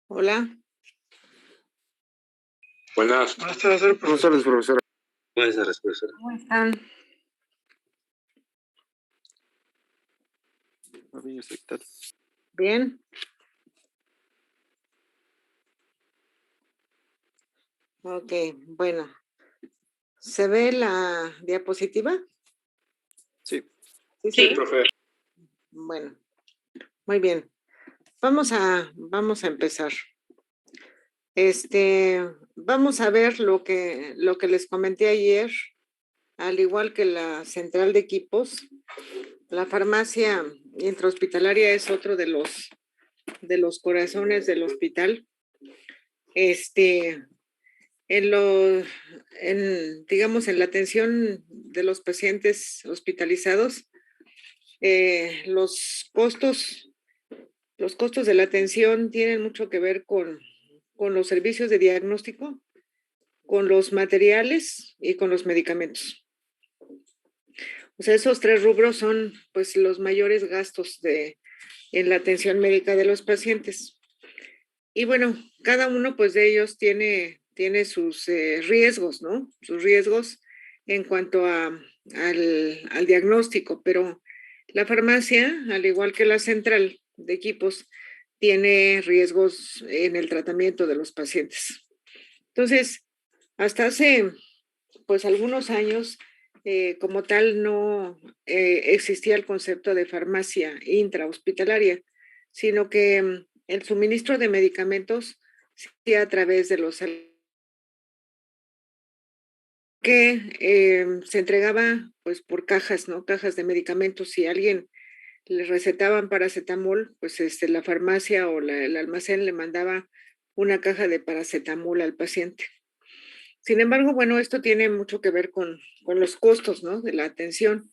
Hola. Buenas tardes, profesora. Buenas tardes, profesora. ¿Cómo están? Bien. Ok, bueno. ¿Se ve la diapositiva? Sí. Sí, profe. Bueno, muy bien. Vamos a empezar. Vamos a ver lo que les comenté ayer, al igual que la central de equipos. La farmacia intrahospitalaria es otro de los corazones del hospital. Digamos, en la atención de los pacientes hospitalizados, los costos de la atención tienen mucho que ver con los servicios de diagnóstico, con los materiales y con los medicamentos. O sea, esos tres rubros son pues los mayores gastos en la atención médica de los pacientes. Y bueno, cada uno pues de ellos tiene sus riesgos, ¿no? Sus riesgos en cuanto al diagnóstico, pero la farmacia, al igual que la central de equipos, tiene riesgos en el tratamiento de los pacientes. Entonces, hasta hace pues algunos años, como tal, no existía el concepto de farmacia intrahospitalaria, sino que el suministro de medicamentos se hacía a través de los que se entregaba pues por cajas, ¿no? Cajas de medicamentos. Si a alguien le recetaban paracetamol, pues la farmacia o el almacén le mandaba una caja de paracetamol al paciente. Sin embargo, bueno, esto tiene mucho que ver con los costos, ¿no? De la atención,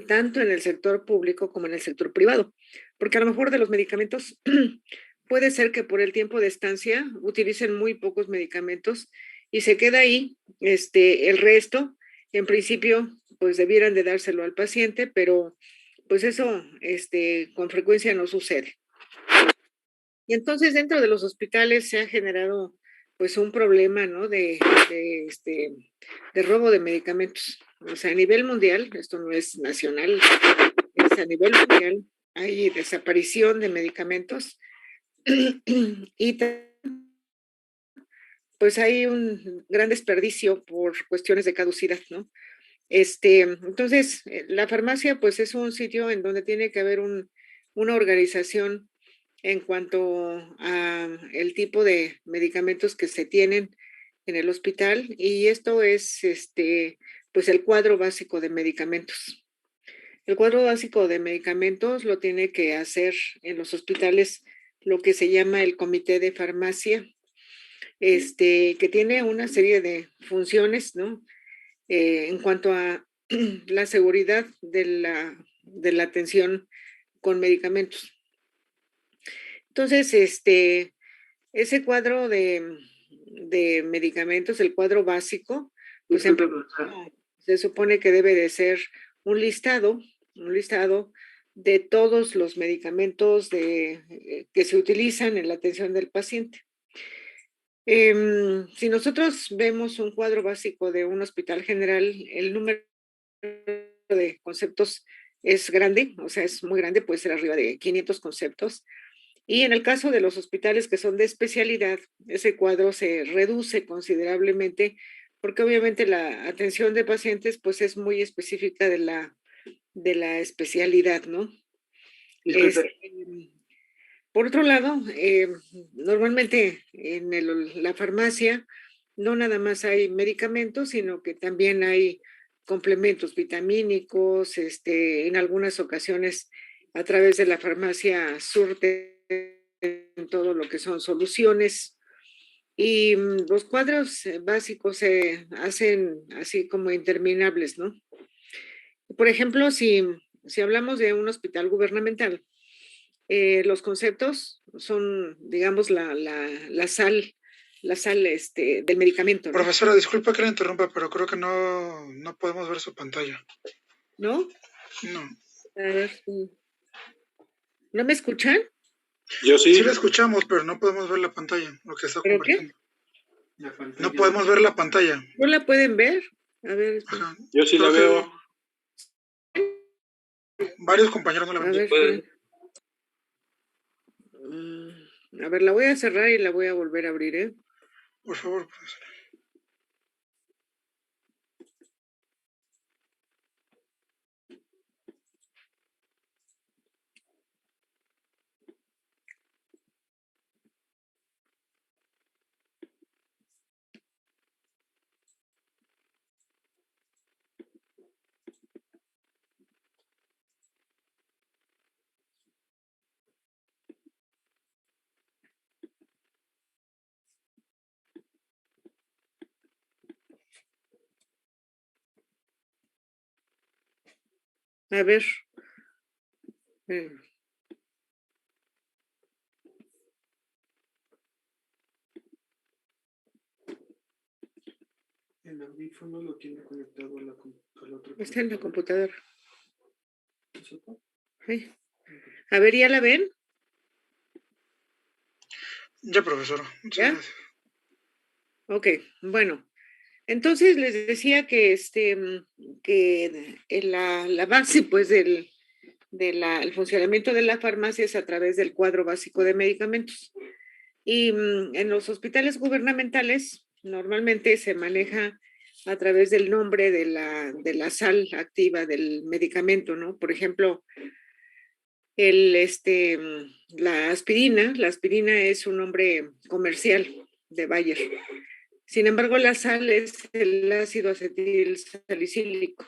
tanto en el sector público como en el sector privado, porque a lo mejor de los medicamentos puede ser que por el tiempo de estancia utilicen muy pocos medicamentos y se queda ahí, el resto, en principio, pues debieran de dárselo al paciente, pero pues eso, con frecuencia no sucede. Y entonces dentro de los hospitales se ha generado pues un problema, ¿no? De robo de medicamentos. O sea, a nivel mundial, esto no es nacional, es a nivel mundial, hay desaparición de medicamentos y pues hay un gran desperdicio por cuestiones de caducidad, ¿no? Entonces, la farmacia pues es un sitio en donde tiene que haber una organización en cuanto a el tipo de medicamentos que se tienen en el hospital, y esto es pues el cuadro básico de medicamentos. El cuadro básico de medicamentos lo tiene que hacer en los hospitales lo que se llama el comité de farmacia, que tiene una serie de funciones, ¿no? En cuanto a la seguridad de la atención con medicamentos. Entonces, ese cuadro de medicamentos, el cuadro básico, pues se supone que debe de ser un listado de todos los medicamentos que se utilizan en la atención del paciente. Si nosotros vemos un cuadro básico de un hospital general, el número de conceptos es grande, o sea, es muy grande, puede ser arriba de 500 conceptos. Y en el caso de los hospitales que son de especialidad, ese cuadro se reduce considerablemente porque obviamente la atención de pacientes pues es muy específica de la especialidad, ¿no? Por otro lado, normalmente en la farmacia no nada más hay medicamentos, sino que también hay complementos vitamínicos, en algunas ocasiones a través de la farmacia surte en todo lo que son soluciones, y los cuadros básicos se hacen así como interminables, ¿no? Por ejemplo, si hablamos de un hospital gubernamental, los conceptos son, digamos, la sal del medicamento, ¿no? Profesora, disculpa que la interrumpa, pero creo que no podemos ver su pantalla. ¿No? No. A ver, ¿no me escuchan? Yo Sí sí. la escuchamos, pero no podemos ver la pantalla, lo que está ¿Pero qué? compartiendo. No podemos ver la pantalla. ¿No la pueden ver? A ver, espera. Ajá. Yo sí la Creo que veo. varios compañeros no la A ven. ver, Puede. esperen. A ver, la voy a cerrar y la voy a volver a abrir, ¿eh? Por favor, pues. A ver. eh, El audífono lo tiene conectado a al otro. Está en la computadora. computadora. Ay. A ver, ¿ya la ven? Ya, profesora. Muchas ¿Ya? gracias. Ok, bueno. Entonces les decía que que la base pues el funcionamiento de la farmacia es a través del cuadro básico de medicamentos. Y en los hospitales gubernamentales normalmente se maneja a través del nombre de la sal activa del medicamento, ¿no? Por ejemplo, la aspirina es un nombre comercial de Bayer. Sin embargo, la sal es el ácido acetil salicílico.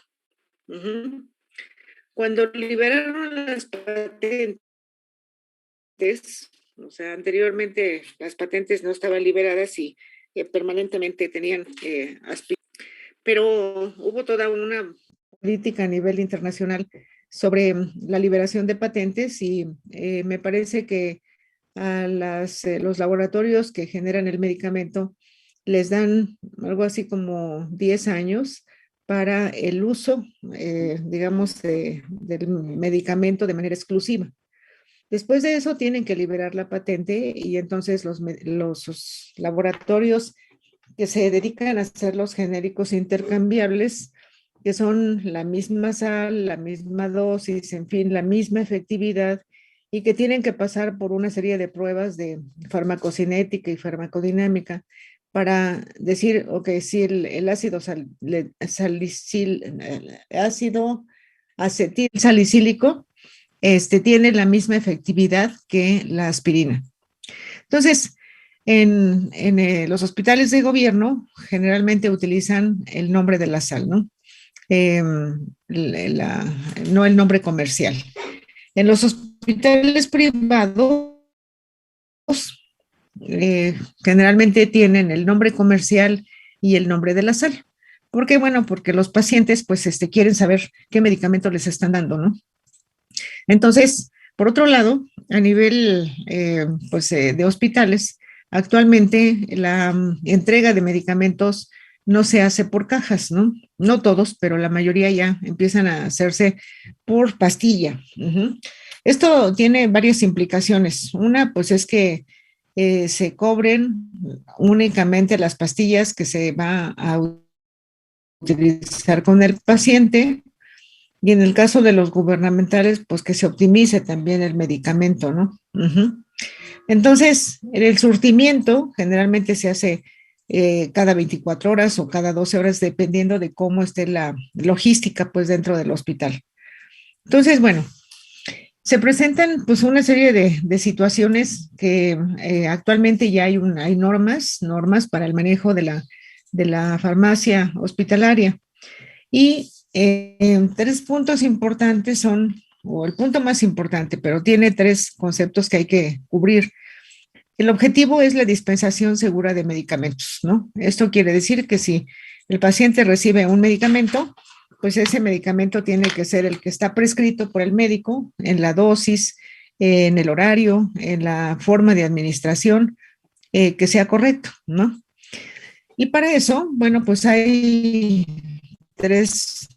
Ujú. Cuando liberaron las patentes, o sea, anteriormente las patentes no estaban liberadas y permanentemente tenían pero hubo toda una política a nivel internacional sobre la liberación de patentes y me parece que a los laboratorios que generan el medicamento les dan algo así como 10 años para el uso, digamos, del medicamento de manera exclusiva. Después de eso tienen que liberar la patente y entonces los laboratorios que se dedican a hacer los genéricos intercambiables, que son la misma sal, la misma dosis, en fin, la misma efectividad y que tienen que pasar por una serie de pruebas de farmacocinética y farmacodinámica para decir, ok, si el ácido acetil salicílico tiene la misma efectividad que la aspirina. Entonces, los hospitales de gobierno generalmente utilizan el nombre de la sal, ¿no? Eh, no el nombre comercial. En los hospitales privados, generalmente tienen el nombre comercial y el nombre de la sal. ¿Por qué? Bueno, porque los pacientes pues quieren saber qué medicamento les están dando, ¿no? Entonces, por otro lado, a nivel de hospitales, actualmente la entrega de medicamentos no se hace por cajas, ¿no? No todos, pero la mayoría ya empiezan a hacerse por pastilla. Uh-huh. Esto tiene varias implicaciones. Una, pues es que se cobren únicamente las pastillas que se va a utilizar con el paciente y en el caso de los gubernamentales, pues que se optimice también el medicamento, ¿no? Uh-huh. Entonces, el surtimiento generalmente se hace cada 24 horas o cada 12 horas, dependiendo de cómo esté la logística, pues, dentro del hospital. Entonces, bueno, se presentan, pues, una serie de situaciones que actualmente ya hay normas para el manejo de la farmacia hospitalaria. Y tres puntos importantes son, o el punto más importante, pero tiene tres conceptos que hay que cubrir. El objetivo es la dispensación segura de medicamentos, ¿no? Esto quiere decir que si el paciente recibe un medicamento, pues ese medicamento tiene que ser el que está prescrito por el médico en la dosis, en el horario, en la forma de administración, que sea correcto, ¿no? Y para eso, bueno, pues hay tres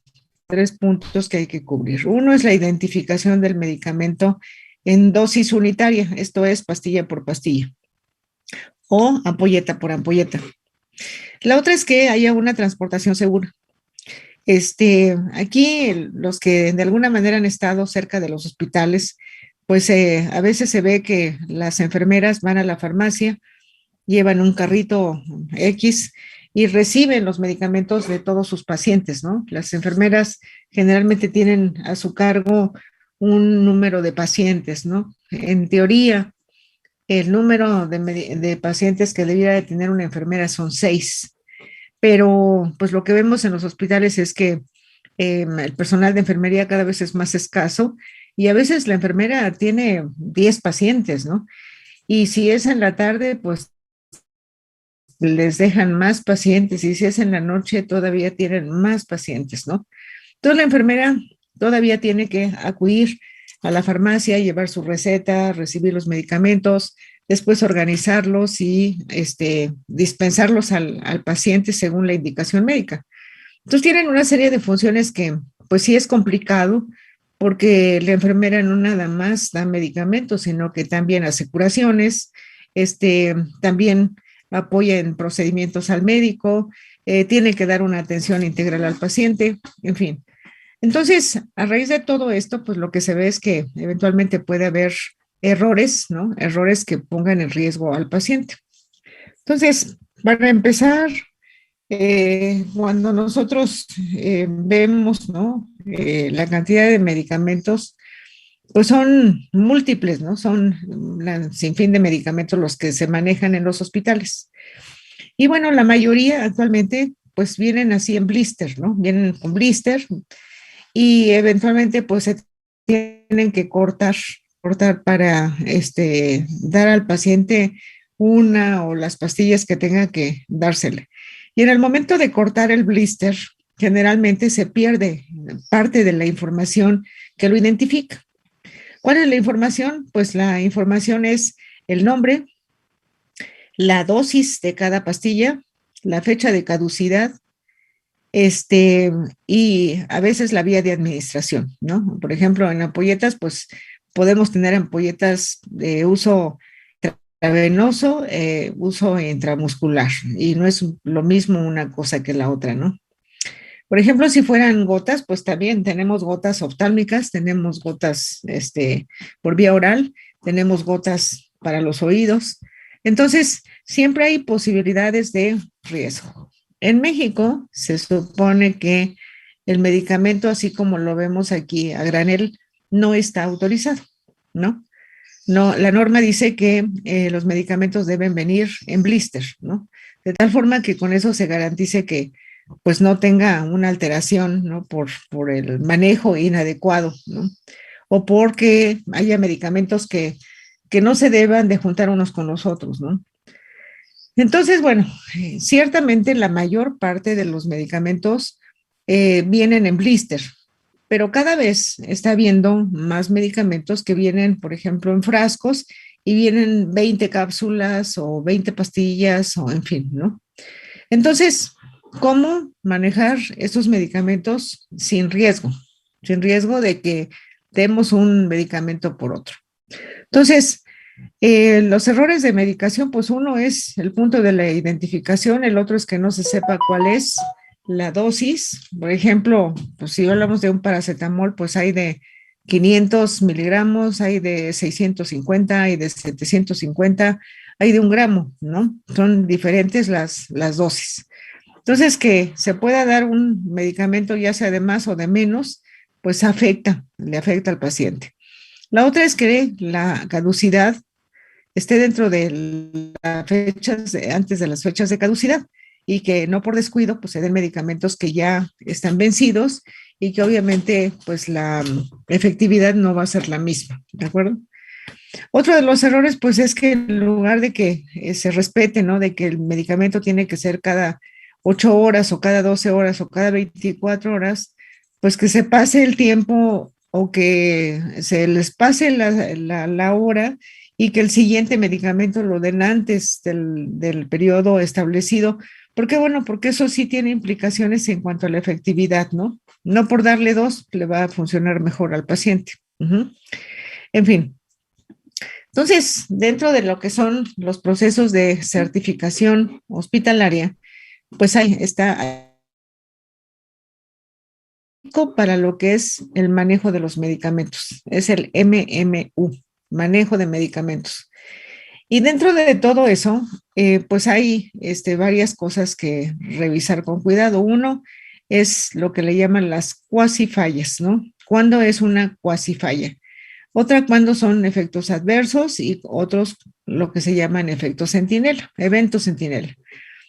puntos que hay que cubrir. Uno es la identificación del medicamento en dosis unitaria, esto es pastilla por pastilla o ampolleta por ampolleta. La otra es que haya una transportación segura. Aquí los que de alguna manera han estado cerca de los hospitales, pues a veces se ve que las enfermeras van a la farmacia, llevan un carrito X y reciben los medicamentos de todos sus pacientes, ¿no? Las enfermeras generalmente tienen a su cargo un número de pacientes, ¿no? En teoría, el número de pacientes que debiera de tener una enfermera son 6, pero pues lo que vemos en los hospitales es que el personal de enfermería cada vez es más escaso y a veces la enfermera tiene 10 pacientes, ¿no? Y si es en la tarde, pues les dejan más pacientes y si es en la noche todavía tienen más pacientes, ¿no? Entonces la enfermera todavía tiene que acudir a la farmacia, llevar su receta, recibir los medicamentos, después organizarlos y dispensarlos al paciente según la indicación médica. Entonces tienen una serie de funciones que pues sí es complicado porque la enfermera no nada más da medicamentos, sino que también hace curaciones, también apoya en procedimientos al médico, tiene que dar una atención integral al paciente, en fin. Entonces, a raíz de todo esto, pues lo que se ve es que eventualmente puede haber errores, ¿no? Errores que pongan en riesgo al paciente. Entonces, para empezar, cuando nosotros vemos, ¿no? La cantidad de medicamentos, pues son múltiples, ¿no? Son un sinfín de medicamentos los que se manejan en los hospitales. Y bueno, la mayoría actualmente, pues vienen así en blister, ¿no? Vienen con blister y eventualmente, pues se tienen que cortar para dar al paciente una o las pastillas que tenga que dársele. Y en el momento de cortar el blister, generalmente se pierde parte de la información que lo identifica. ¿Cuál es la información? Pues la información es el nombre, la dosis de cada pastilla, la fecha de caducidad, y a veces la vía de administración, ¿no? Por ejemplo, en ampolletas, pues podemos tener ampolletas de uso intravenoso, uso intramuscular, y no es lo mismo una cosa que la otra, ¿no? Por ejemplo, si fueran gotas, pues también tenemos gotas oftálmicas, tenemos gotas por vía oral, tenemos gotas para los oídos. Entonces, siempre hay posibilidades de riesgo. En México se supone que el medicamento, así como lo vemos aquí a granel, no está autorizado, ¿no? No, la norma dice que los medicamentos deben venir en blister, ¿no? De tal forma que con eso se garantice que pues no tenga una alteración, ¿no? Por el manejo inadecuado, ¿no? O porque haya medicamentos que no se deban de juntar unos con los otros, ¿no? Entonces, bueno, ciertamente la mayor parte de los medicamentos vienen en blister, pero cada vez está habiendo más medicamentos que vienen, por ejemplo, en frascos y vienen 20 cápsulas o 20 pastillas o en fin, ¿no? Entonces, ¿cómo manejar estos medicamentos sin riesgo? Sin riesgo de que demos un medicamento por otro. Entonces, los errores de medicación, pues uno es el punto de la identificación, el otro es que no se sepa cuál es la dosis. Por ejemplo, pues si hablamos de un paracetamol, pues hay de 500 miligramos, hay de 650, hay de 750, hay de 1 gramo, ¿no? Son diferentes las dosis. Entonces, que se pueda dar un medicamento ya sea de más o de menos, pues le afecta al paciente. La otra es que la caducidad esté dentro de las fechas, antes de las fechas de caducidad y que no por descuido pues se den medicamentos que ya están vencidos y que obviamente pues la efectividad no va a ser la misma, ¿de acuerdo? Otro de los errores pues es que en lugar de que se respete, ¿no? De que el medicamento tiene que ser cada 8 horas o cada 12 horas o cada 24 horas, pues que se pase el tiempo o que se les pase la hora y que el siguiente medicamento lo den antes del periodo establecido. ¿Por qué? Bueno, porque eso sí tiene implicaciones en cuanto a la efectividad, ¿no? No por darle 2 le va a funcionar mejor al paciente. En fin, Entonces, dentro de lo que son los procesos de certificación hospitalaria, pues ahí está para lo que es el manejo de los medicamentos, es el MMU, manejo de medicamentos. Y dentro de todo eso, pues hay varias cosas que revisar con cuidado. Uno es lo que le llaman las cuasifallas, ¿no? ¿Cuándo es una cuasifalla? Otra cuando son efectos adversos y otros lo que se llaman efectos centinela, eventos centinela.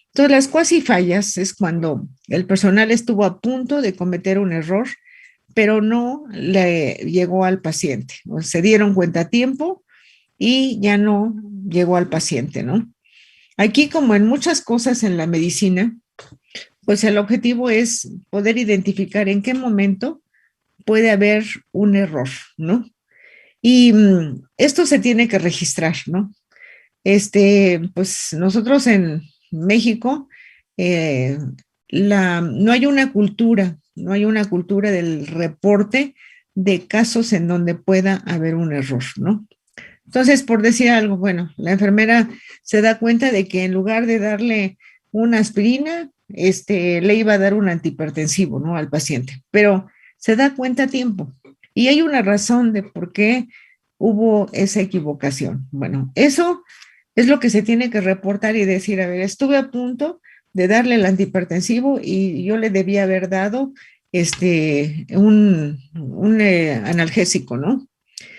Entonces, las cuasifallas es cuando el personal estuvo a punto de cometer un error, pero no le llegó al paciente. O se dieron cuenta a tiempo y ya no llegó al paciente, ¿no? Aquí, como en muchas cosas en la medicina, pues el objetivo es poder identificar en qué momento puede haber un error, ¿no? Y esto se tiene que registrar, ¿no? Pues nosotros en México eh, no hay una cultura, no hay una cultura del reporte de casos en donde pueda haber un error, ¿no? Entonces, por decir algo, bueno, la enfermera se da cuenta de que en lugar de darle una aspirina, le iba a dar un antihipertensivo, ¿no? Al paciente, pero se da cuenta a tiempo. Y hay una razón de por qué hubo esa equivocación. Bueno, eso es lo que se tiene que reportar y decir, a ver, estuve a punto de darle el antihipertensivo y yo le debía haber dado un analgésico, ¿no?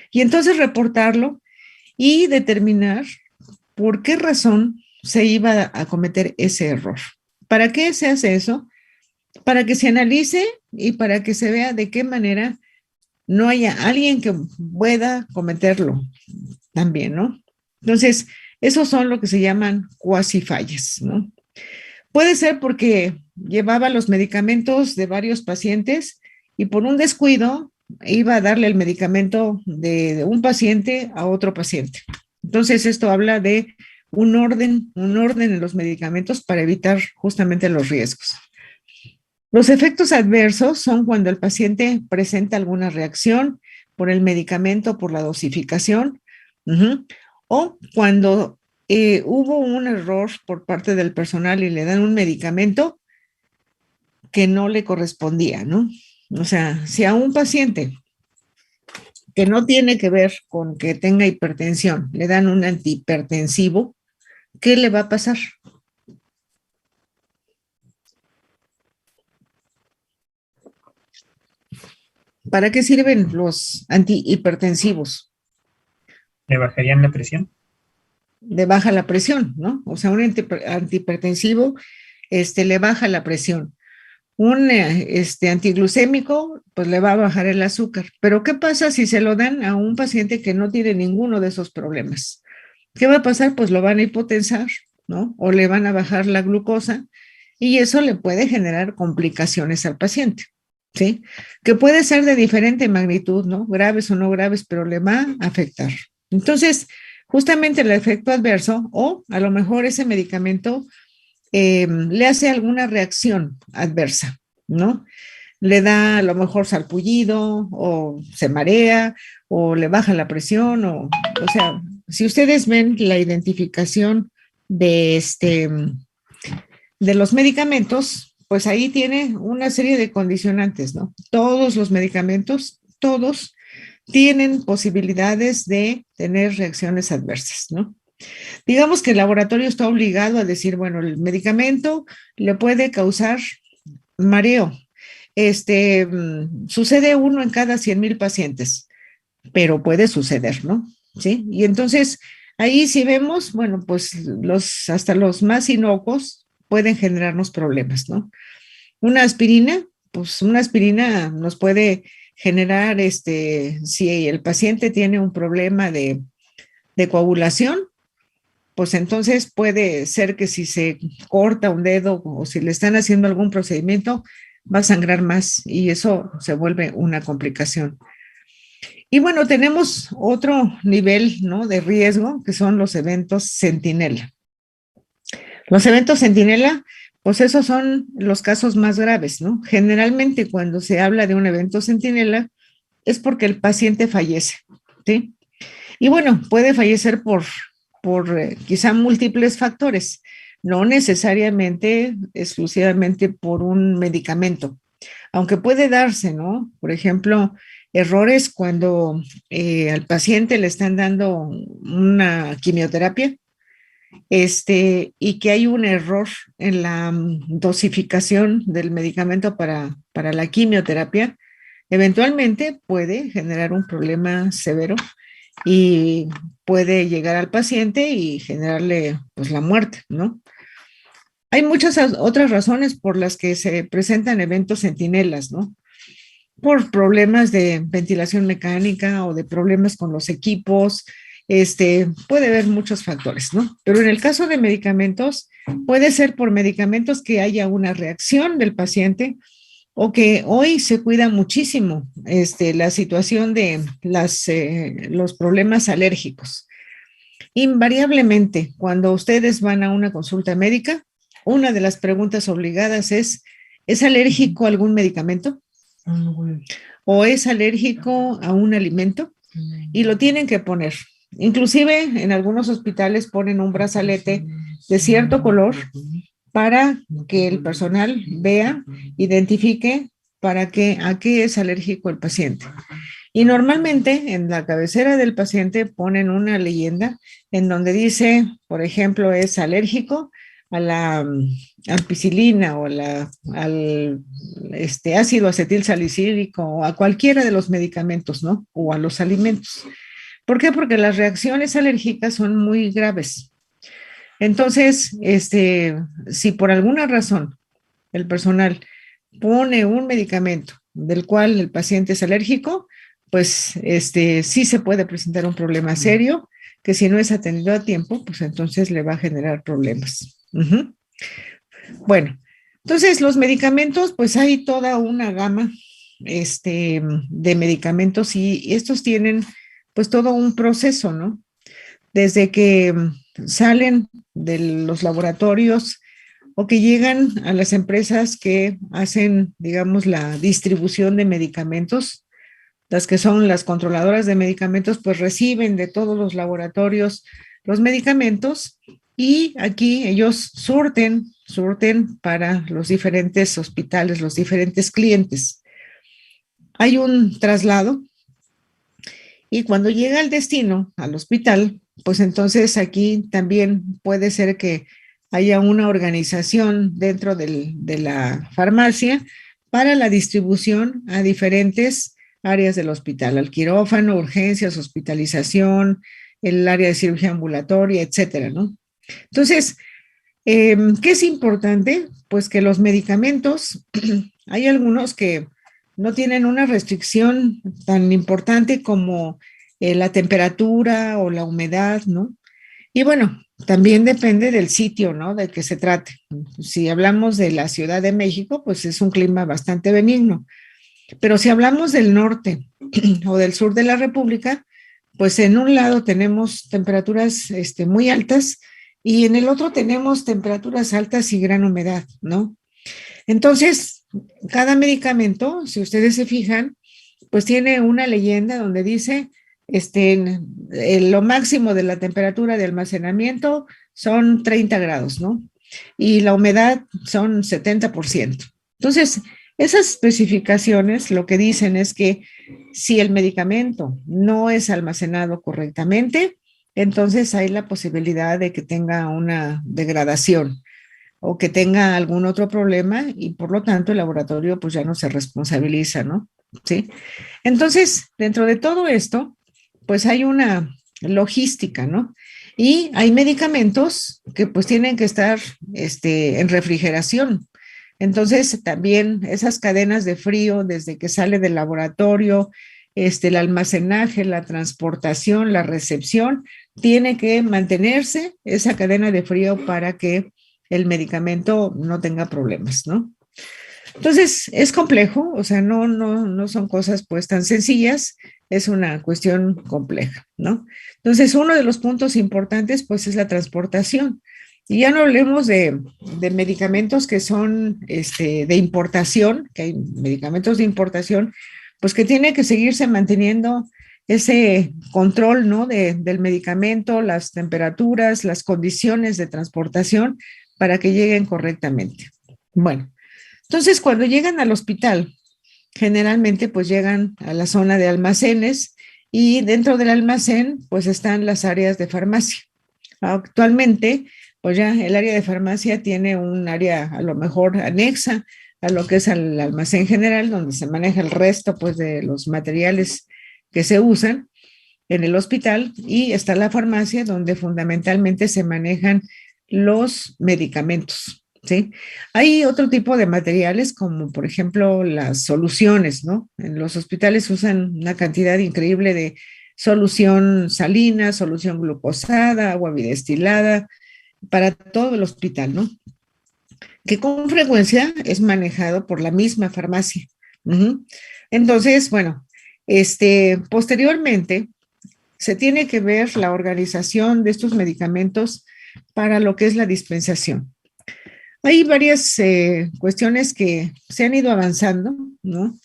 Y entonces reportarlo y determinar por qué razón se iba a cometer ese error. ¿Para qué se hace eso? Para que se analice y para que se vea de qué manera no haya alguien que pueda cometerlo también, ¿no? Entonces, esos son lo que se llaman cuasifallas, ¿no? Puede ser porque llevaba los medicamentos de varios pacientes y por un descuido iba a darle el medicamento de un paciente a otro paciente. Entonces, esto habla de un orden en los medicamentos para evitar justamente los riesgos. Los efectos adversos son cuando el paciente presenta alguna reacción por el medicamento, por la dosificación, o cuando hubo un error por parte del personal y le dan un medicamento que no le correspondía, ¿no? O sea, si a un paciente que no tiene que ver con que tenga hipertensión le dan un antihipertensivo, ¿qué le va a pasar? ¿Para qué sirven los antihipertensivos? ¿Le bajarían la presión? Le baja la presión, ¿no? O sea, un antihipertensivo le baja la presión. Un antiglucémico, pues le va a bajar el azúcar. Pero ¿qué pasa si se lo dan a un paciente que no tiene ninguno de esos problemas? ¿Qué va a pasar? Pues lo van a hipotensar, ¿no? O le van a bajar la glucosa y eso le puede generar complicaciones al paciente, ¿sí? Que puede ser de diferente magnitud, ¿no? Graves o no graves, pero le va a afectar. Entonces, justamente el efecto adverso o a lo mejor ese medicamento le hace alguna reacción adversa, ¿no? Le da a lo mejor sarpullido o se marea o le baja la presión o sea, si ustedes ven la identificación de de los medicamentos, pues ahí tiene una serie de condicionantes, ¿no? Todos los medicamentos, todos tienen posibilidades de tener reacciones adversas, ¿no? Digamos que el laboratorio está obligado a decir, bueno, el medicamento le puede causar mareo. Sucede uno en cada 100,000 pacientes, pero puede suceder, ¿no? ¿Sí? Y entonces, ahí si vemos, bueno, pues hasta los más inocuos pueden generarnos problemas, ¿no? Una aspirina, pues una aspirina nos puede generar, si el paciente tiene un problema de coagulación, pues entonces puede ser que si se corta un dedo o si le están haciendo algún procedimiento, va a sangrar más y eso se vuelve una complicación. Y bueno, tenemos otro nivel, ¿no?, de riesgo, que son los eventos centinela. Los eventos centinela, pues esos son los casos más graves, ¿no? Generalmente cuando se habla de un evento centinela es porque el paciente fallece, ¿sí? Y bueno, puede fallecer por quizá múltiples factores, no necesariamente exclusivamente por un medicamento, aunque puede darse, ¿no? Por ejemplo, errores cuando al paciente le están dando una quimioterapia, y que hay un error en la dosificación del medicamento para la quimioterapia, eventualmente puede generar un problema severo y puede llegar al paciente y generarle pues la muerte, ¿no? Hay muchas otras razones por las que se presentan eventos centinelas, ¿no? Por problemas de ventilación mecánica o de problemas con los equipos, puede haber muchos factores, ¿no? Pero en el caso de medicamentos, puede ser por medicamentos que haya una reacción del paciente o que hoy se cuida muchísimo la situación de los problemas alérgicos. Invariablemente, cuando ustedes van a una consulta médica, una de las preguntas obligadas ¿es alérgico a algún medicamento? ¿O es alérgico a un alimento? Y lo tienen que poner. Inclusive en algunos hospitales ponen un brazalete de cierto color para que el personal vea, identifique a qué es alérgico el paciente. Y normalmente en la cabecera del paciente ponen una leyenda en donde dice, por ejemplo, es alérgico a la ampicilina o al ácido acetil salicílico o a cualquiera de los medicamentos, ¿no? O a los alimentos. ¿Por qué? Porque las reacciones alérgicas son muy graves. Entonces, si por alguna razón el personal pone un medicamento del cual el paciente es alérgico, pues sí se puede presentar un problema serio que si no es atendido a tiempo, pues entonces le va a generar problemas. Uh-huh. Bueno, entonces los medicamentos, pues hay toda una gama de medicamentos y estos tienen pues todo un proceso, ¿no? Desde que salen de los laboratorios o que llegan a las empresas que hacen, digamos, la distribución de medicamentos, las que son las controladoras de medicamentos, pues reciben de todos los laboratorios los medicamentos y aquí ellos surten para los diferentes hospitales, los diferentes clientes. Hay un traslado y cuando llega al destino, al hospital, pues entonces aquí también puede ser que haya una organización dentro de la farmacia para la distribución a diferentes áreas del hospital, al quirófano, urgencias, hospitalización, el área de cirugía ambulatoria, etcétera, ¿no? Entonces, ¿qué es importante? Pues que los medicamentos, hay algunos que no tienen una restricción tan importante como la temperatura o la humedad, ¿no? Y bueno, también depende del sitio, ¿no? De que se trate. Si hablamos de la Ciudad de México, pues es un clima bastante benigno. Pero si hablamos del norte o del sur de la República, pues en un lado tenemos temperaturas muy altas y en el otro tenemos temperaturas altas y gran humedad, ¿no? Entonces, cada medicamento, si ustedes se fijan, pues tiene una leyenda donde dice, lo máximo de la temperatura de almacenamiento son 30 grados, ¿no? Y la humedad son 70%. Entonces, esas especificaciones lo que dicen es que si el medicamento no es almacenado correctamente, entonces hay la posibilidad de que tenga una degradación o que tenga algún otro problema y por lo tanto el laboratorio pues ya no se responsabiliza, ¿no? ¿Sí? Entonces, dentro de todo esto, pues hay una logística, ¿no? Y hay medicamentos que pues tienen que estar en refrigeración. Entonces, también esas cadenas de frío, desde que sale del laboratorio, el almacenaje, la transportación, la recepción, tiene que mantenerse esa cadena de frío para que el medicamento no tenga problemas, ¿no? Entonces, es complejo, o sea, no son cosas pues tan sencillas, es una cuestión compleja, ¿no? Entonces, uno de los puntos importantes pues es la transportación. Y ya no hablemos de medicamentos que son de importación, que hay medicamentos de importación, pues que tienen que seguirse manteniendo ese control, ¿no? Del medicamento, las temperaturas, las condiciones de transportación para que lleguen correctamente. Bueno, entonces cuando llegan al hospital, generalmente pues llegan a la zona de almacenes y dentro del almacén pues están las áreas de farmacia. Actualmente pues ya el área de farmacia tiene un área a lo mejor anexa a lo que es el almacén general, donde se maneja el resto pues de los materiales que se usan en el hospital, y está la farmacia donde fundamentalmente se manejan los medicamentos, ¿sí? Hay otro tipo de materiales como por ejemplo las soluciones, ¿no? En los hospitales usan una cantidad increíble de solución salina, solución glucosada, agua bidestilada, para todo el hospital, ¿no? Que con frecuencia es manejado por la misma farmacia. Uh-huh. Entonces, bueno, posteriormente se tiene que ver la organización de estos medicamentos para lo que es la dispensación. Hay varias cuestiones que se han ido avanzando, ¿no?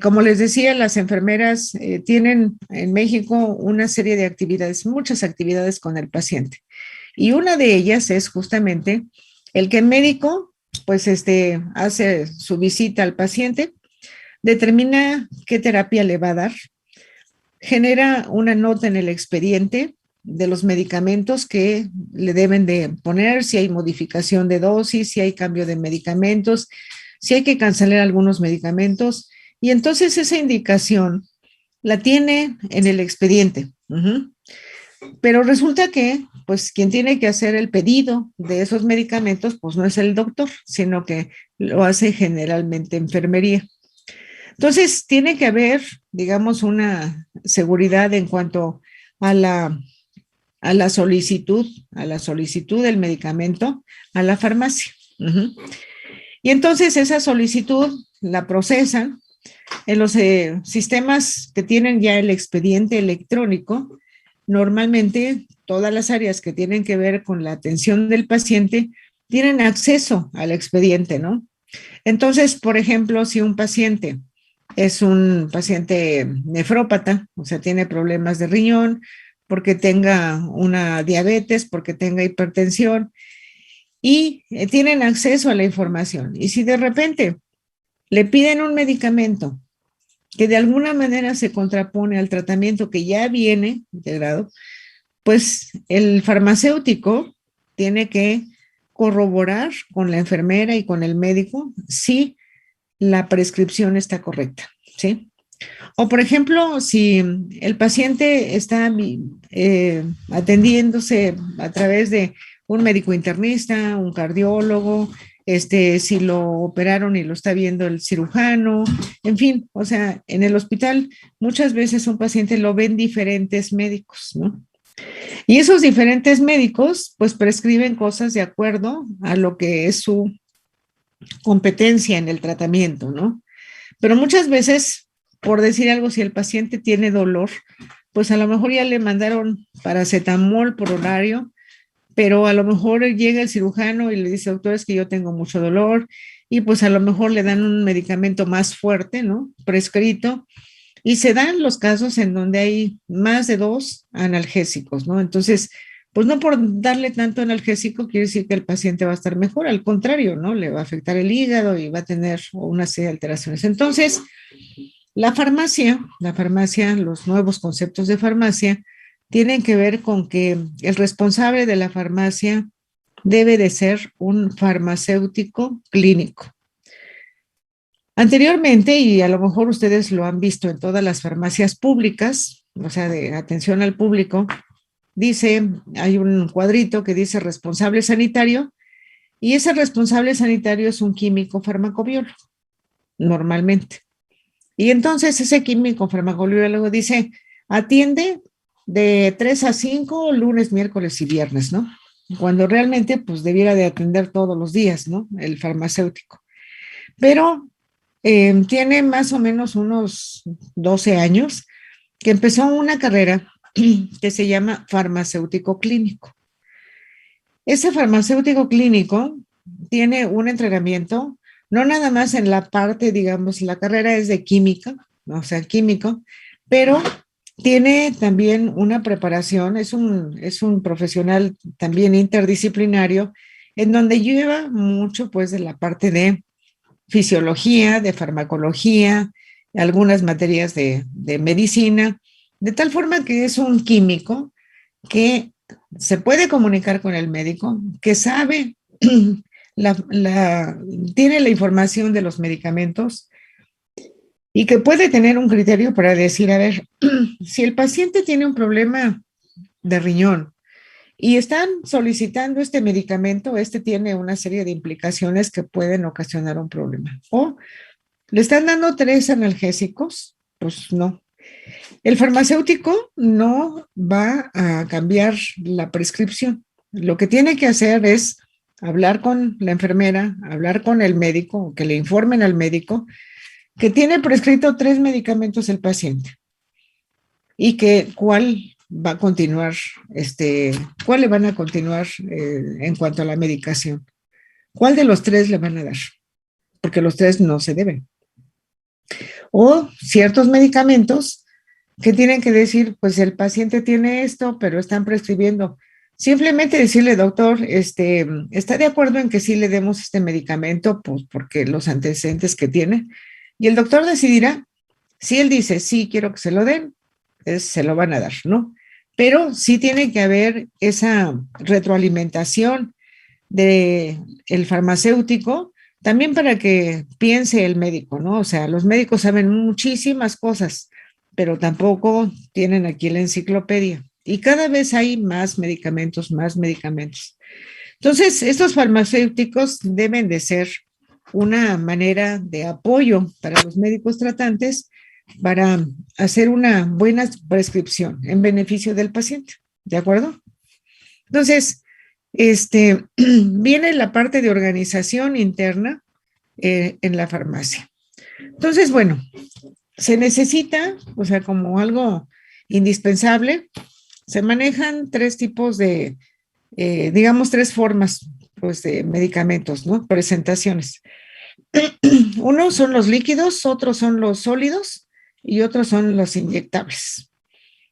Como les decía, las enfermeras tienen en México una serie de actividades, muchas actividades con el paciente. Y una de ellas es justamente el que el médico, pues, hace su visita al paciente, determina qué terapia le va a dar, genera una nota en el expediente de los medicamentos que le deben de poner, si hay modificación de dosis, si hay cambio de medicamentos, si hay que cancelar algunos medicamentos, y entonces esa indicación la tiene en el expediente. Uh-huh. Pero resulta que, pues, quien tiene que hacer el pedido de esos medicamentos, pues no es el doctor, sino que lo hace generalmente enfermería. Entonces, tiene que haber, digamos, una seguridad en cuanto a la solicitud del medicamento a la farmacia. Uh-huh. Y entonces esa solicitud la procesan en los sistemas que tienen ya el expediente electrónico. Normalmente todas las áreas que tienen que ver con la atención del paciente tienen acceso al expediente, ¿no? Entonces, por ejemplo, si un paciente es un paciente nefrópata, o sea, tiene problemas de riñón, porque tenga una diabetes, porque tenga hipertensión, y tienen acceso a la información. Y si de repente le piden un medicamento que de alguna manera se contrapone al tratamiento que ya viene integrado, pues el farmacéutico tiene que corroborar con la enfermera y con el médico si la prescripción está correcta, ¿sí? O por ejemplo, si el paciente está atendiéndose a través de un médico internista, un cardiólogo, si lo operaron y lo está viendo el cirujano, en fin, o sea, en el hospital muchas veces un paciente lo ven diferentes médicos, ¿no? Y esos diferentes médicos pues prescriben cosas de acuerdo a lo que es su competencia en el tratamiento, ¿no? Pero muchas veces, por decir algo, si el paciente tiene dolor, pues a lo mejor ya le mandaron paracetamol por horario, pero a lo mejor llega el cirujano y le dice, doctor, es que yo tengo mucho dolor, y pues a lo mejor le dan un medicamento más fuerte, ¿no? Prescrito, y se dan los casos en donde hay más de 2 analgésicos, ¿no? Entonces, pues no por darle tanto analgésico quiere decir que el paciente va a estar mejor, al contrario, ¿no? Le va a afectar el hígado y va a tener una serie de alteraciones. Entonces, la farmacia, los nuevos conceptos de farmacia tienen que ver con que el responsable de la farmacia debe de ser un farmacéutico clínico. Anteriormente, y a lo mejor ustedes lo han visto en todas las farmacias públicas, o sea, de atención al público, hay un cuadrito que dice responsable sanitario, y ese responsable sanitario es un químico farmacobiólogo, normalmente. Y entonces ese químico farmacobiólogo dice, atiende de 3 a 5, lunes, miércoles y viernes, ¿no? Cuando realmente pues debiera de atender todos los días, ¿no? El farmacéutico. Pero tiene más o menos unos 12 años que empezó una carrera que se llama farmacéutico clínico. Ese farmacéutico clínico tiene un entrenamiento, no nada más en la parte, digamos, la carrera es de química, o sea, químico, pero tiene también una preparación, es un profesional también interdisciplinario, en donde lleva mucho pues de la parte de fisiología, de farmacología, algunas materias de medicina, de tal forma que es un químico que se puede comunicar con el médico, que sabe, tiene la información de los medicamentos y que puede tener un criterio para decir, a ver, si el paciente tiene un problema de riñón y están solicitando este medicamento, este tiene una serie de implicaciones que pueden ocasionar un problema. O le están dando 3 analgésicos, pues no. El farmacéutico no va a cambiar la prescripción. Lo que tiene que hacer es hablar con la enfermera, hablar con el médico, que le informen al médico que tiene prescrito 3 medicamentos el paciente y que cuál va a continuar, cuál le van a continuar en cuanto a la medicación. ¿Cuál de los 3 le van a dar? Porque los 3 no se deben. O ciertos medicamentos que tienen que decir, pues el paciente tiene esto, pero están prescribiendo. Simplemente decirle, doctor, ¿está de acuerdo en que sí le demos este medicamento? Pues porque los antecedentes que tiene. Y el doctor decidirá, si él dice, sí, quiero que se lo den, se lo van a dar, ¿no? Pero sí tiene que haber esa retroalimentación del farmacéutico, también para que piense el médico, ¿no? O sea, los médicos saben muchísimas cosas, pero tampoco tienen aquí la enciclopedia. Y cada vez hay más medicamentos, más medicamentos. Entonces, estos farmacéuticos deben de ser una manera de apoyo para los médicos tratantes para hacer una buena prescripción en beneficio del paciente. ¿De acuerdo? Entonces, viene la parte de organización interna en la farmacia. Entonces, bueno, se necesita, o sea, como algo indispensable, se manejan 3 tipos de, digamos, 3 formas, pues, de medicamentos, ¿no? Presentaciones. Uno son los líquidos, otros son los sólidos y otros son los inyectables.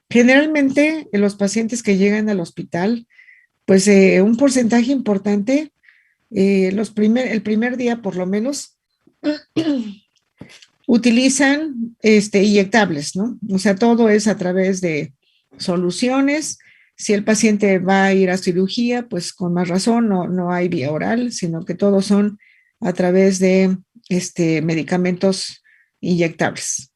Generalmente, en los pacientes que llegan al hospital, pues un porcentaje importante, el primer día por lo menos, utilizan inyectables, ¿no? O sea, todo es a través de soluciones. Si el paciente va a ir a cirugía, pues con más razón no hay vía oral, sino que todos son a través de medicamentos inyectables.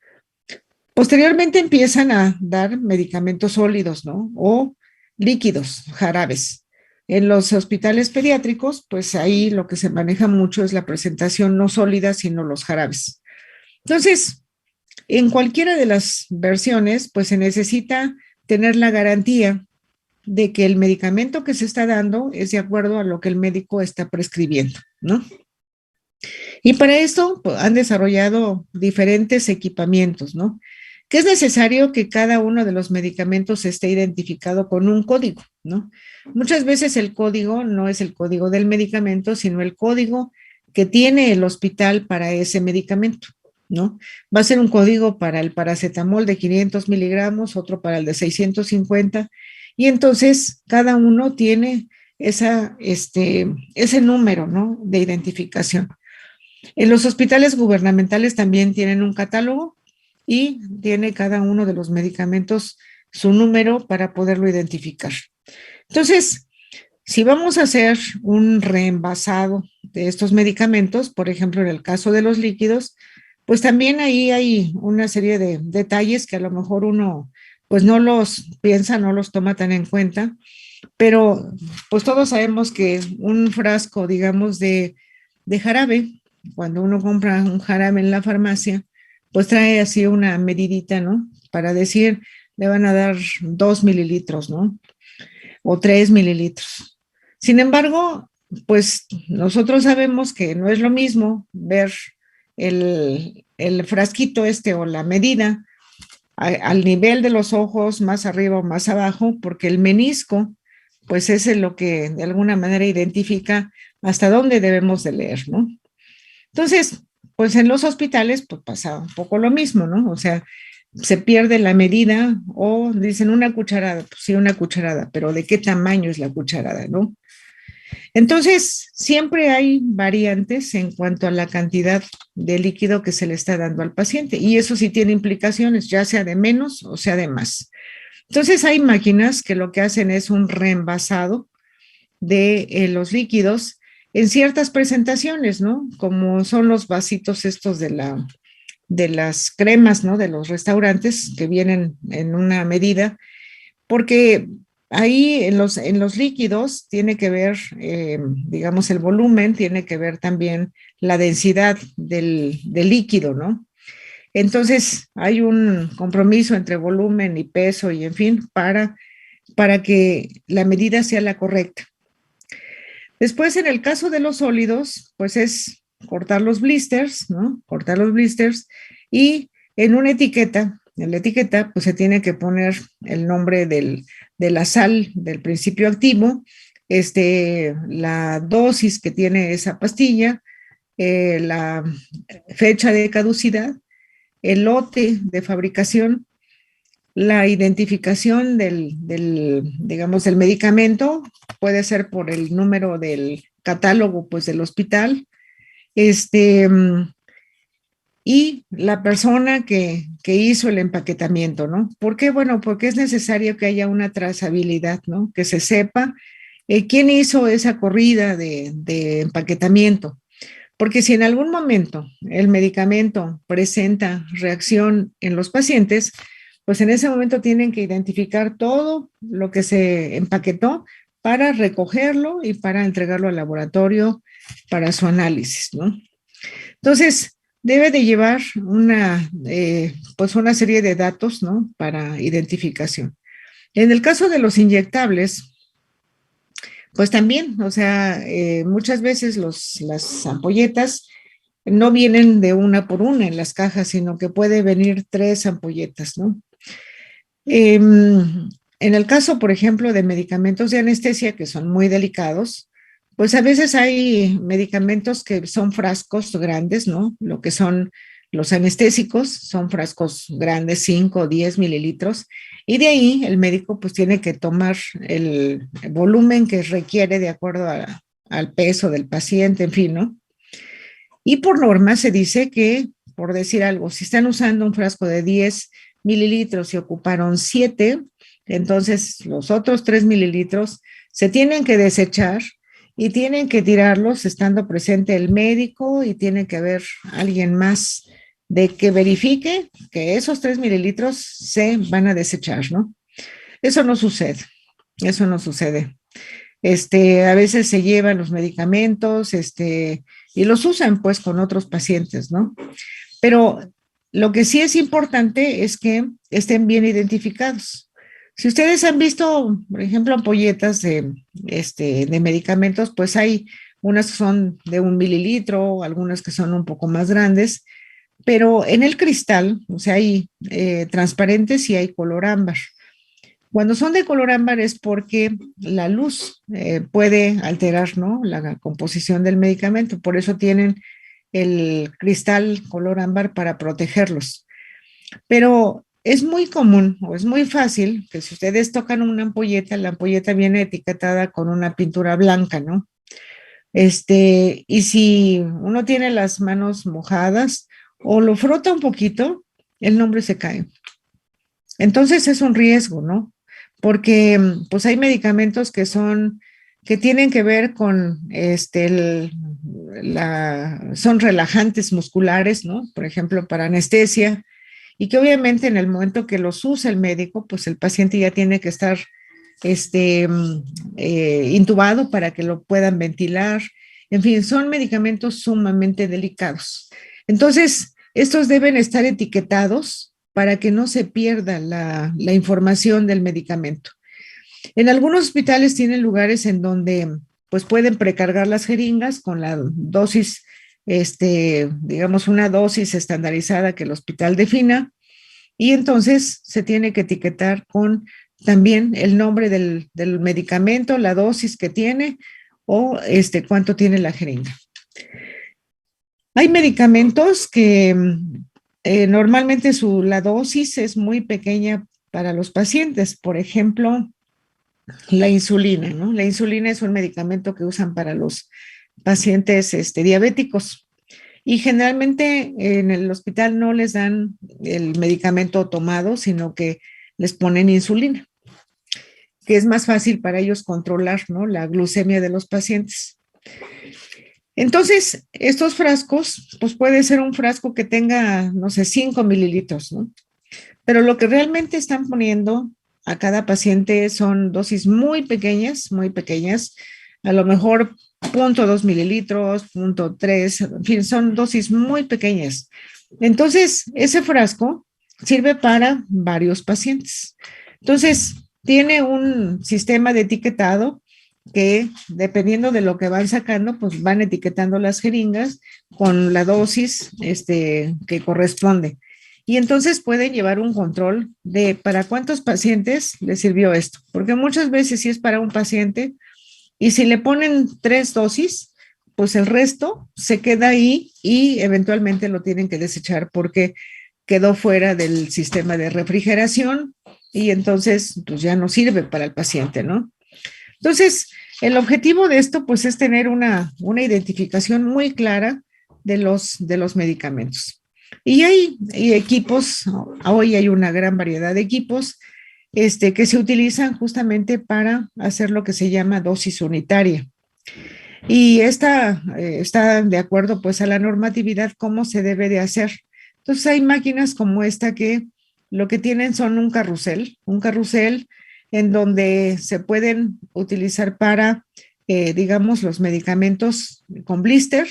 Posteriormente empiezan a dar medicamentos sólidos, ¿no? O líquidos, jarabes. En los hospitales pediátricos, pues ahí lo que se maneja mucho es la presentación no sólida, sino los jarabes. Entonces, en cualquiera de las versiones, pues se necesita tener la garantía de que el medicamento que se está dando es de acuerdo a lo que el médico está prescribiendo, ¿no? Y para esto pues, han desarrollado diferentes equipamientos, ¿no? Que es necesario que cada uno de los medicamentos esté identificado con un código, ¿no? Muchas veces el código no es el código del medicamento, sino el código que tiene el hospital para ese medicamento, ¿no? Va a ser un código para el paracetamol de 500 miligramos, otro para el de 650, y entonces cada uno tiene ese número, ¿no? De identificación. En los hospitales gubernamentales también tienen un catálogo y tiene cada uno de los medicamentos su número para poderlo identificar. Entonces, si vamos a hacer un reenvasado de estos medicamentos, por ejemplo, en el caso de los líquidos, pues también ahí hay una serie de detalles que a lo mejor uno pues no los piensa, no los toma tan en cuenta, pero pues todos sabemos que un frasco, digamos, de jarabe, cuando uno compra un jarabe en la farmacia, pues trae así una medidita, ¿no? Para decir, le van a dar 2 mililitros, ¿no? O 3 mililitros. Sin embargo, pues nosotros sabemos que no es lo mismo ver el frasquito o la medida al nivel de los ojos, más arriba o más abajo, porque el menisco, pues es lo que de alguna manera identifica hasta dónde debemos de leer, ¿no? Entonces, pues en los hospitales, pues pasa un poco lo mismo, ¿no? O sea, se pierde la medida o dicen una cucharada, pues sí, una cucharada, pero ¿de qué tamaño es la cucharada, no? Entonces, siempre hay variantes en cuanto a la cantidad de líquido que se le está dando al paciente y eso sí tiene implicaciones, ya sea de menos o sea de más. Entonces, hay máquinas que lo que hacen es un reenvasado de los líquidos en ciertas presentaciones, ¿no? Como son los vasitos estos de las cremas, ¿no? De los restaurantes que vienen en una medida, porque ahí en los líquidos tiene que ver, digamos, el volumen, tiene que ver también la densidad del líquido, ¿no? Entonces, hay un compromiso entre volumen y peso y, en fin, para que la medida sea la correcta. Después, en el caso de los sólidos, pues es cortar los blisters, ¿no? Cortar los blisters y en una etiqueta, en la etiqueta, pues se tiene que poner el nombre de la sal, del principio activo, la dosis que tiene esa pastilla, la fecha de caducidad, el lote de fabricación, la identificación digamos, del medicamento, puede ser por el número del catálogo, pues, del hospital, y la persona que hizo el empaquetamiento, ¿no? ¿Por qué? Bueno, porque es necesario que haya una trazabilidad, ¿no? Que se sepa quién hizo esa corrida de empaquetamiento. Porque si en algún momento el medicamento presenta reacción en los pacientes, pues en ese momento tienen que identificar todo lo que se empaquetó para recogerlo y para entregarlo al laboratorio para su análisis, ¿no? Entonces, debe de llevar pues una serie de datos, ¿no? Para identificación. En el caso de los inyectables, pues también, o sea, muchas veces las ampolletas no vienen de una por una en las cajas, sino que puede venir 3 ampolletas, ¿no? En el caso, por ejemplo, de medicamentos de anestesia que son muy delicados, pues a veces hay medicamentos que son frascos grandes, ¿no? Lo que son los anestésicos, son frascos grandes, 5 o 10 mililitros, y de ahí el médico pues tiene que tomar el volumen que requiere de acuerdo al peso del paciente, en fin, ¿no? Y por norma se dice que, por decir algo, si están usando un frasco de 10 mililitros y ocuparon 7, entonces los otros 3 mililitros se tienen que desechar y tienen que tirarlos estando presente el médico y tiene que haber alguien más de que verifique que esos 3 mililitros se van a desechar, ¿no? Eso no sucede, eso no sucede. A veces se llevan los medicamentos, y los usan pues con otros pacientes, ¿no? Pero lo que sí es importante es que estén bien identificados. Si ustedes han visto, por ejemplo, ampolletas de medicamentos, pues hay unas que son de 1 mililitro, algunas que son un poco más grandes, pero en el cristal, o sea, hay transparentes y hay color ámbar. Cuando son de color ámbar es porque la luz puede alterar, ¿no? La composición del medicamento, por eso tienen el cristal color ámbar para protegerlos. Pero es muy común o es muy fácil que si ustedes tocan una ampolleta, la ampolleta viene etiquetada con una pintura blanca, ¿no? Y si uno tiene las manos mojadas o lo frota un poquito, el nombre se cae. Entonces es un riesgo, ¿no? Porque pues hay medicamentos que tienen que ver con son relajantes musculares, ¿no? Por ejemplo, para anestesia, y que obviamente en el momento que los usa el médico, pues el paciente ya tiene que estar intubado para que lo puedan ventilar. En fin, son medicamentos sumamente delicados. Entonces, estos deben estar etiquetados para que no se pierda la información del medicamento. En algunos hospitales tienen lugares en donde pues pueden precargar las jeringas con la dosis, digamos, una dosis estandarizada que el hospital defina, y entonces se tiene que etiquetar con también el nombre del medicamento, la dosis que tiene o cuánto tiene la jeringa. Hay medicamentos que Normalmente la dosis es muy pequeña para los pacientes. Por ejemplo, la insulina, ¿no? La insulina es un medicamento que usan para los pacientes diabéticos y generalmente en el hospital no les dan el medicamento tomado, sino que les ponen insulina, que es más fácil para ellos controlar, ¿no?, la glucemia de los pacientes. Entonces, estos frascos, pues puede ser un frasco que tenga, no sé, 5 mililitros, ¿no? Pero lo que realmente están poniendo a cada paciente son dosis muy pequeñas, a lo mejor 0.2 mililitros, 0.3, en fin, son dosis muy pequeñas. Entonces, ese frasco sirve para varios pacientes. Entonces, tiene un sistema de etiquetado que dependiendo de lo que van sacando, pues van etiquetando las jeringas con la dosis que corresponde. Y entonces pueden llevar un control de para cuántos pacientes les sirvió esto, porque muchas veces si es para un paciente y si le ponen 3 dosis, pues el resto se queda ahí y eventualmente lo tienen que desechar porque quedó fuera del sistema de refrigeración y entonces pues ya no sirve para el paciente, ¿no? Entonces, el objetivo de esto pues es tener una identificación muy clara de los medicamentos. Y hay equipos, hoy hay una gran variedad de equipos que se utilizan justamente para hacer lo que se llama dosis unitaria. Y esta está de acuerdo pues a la normatividad cómo se debe de hacer. Entonces hay máquinas como esta que lo que tienen son un carrusel en donde se pueden utilizar para, digamos, los medicamentos con blister,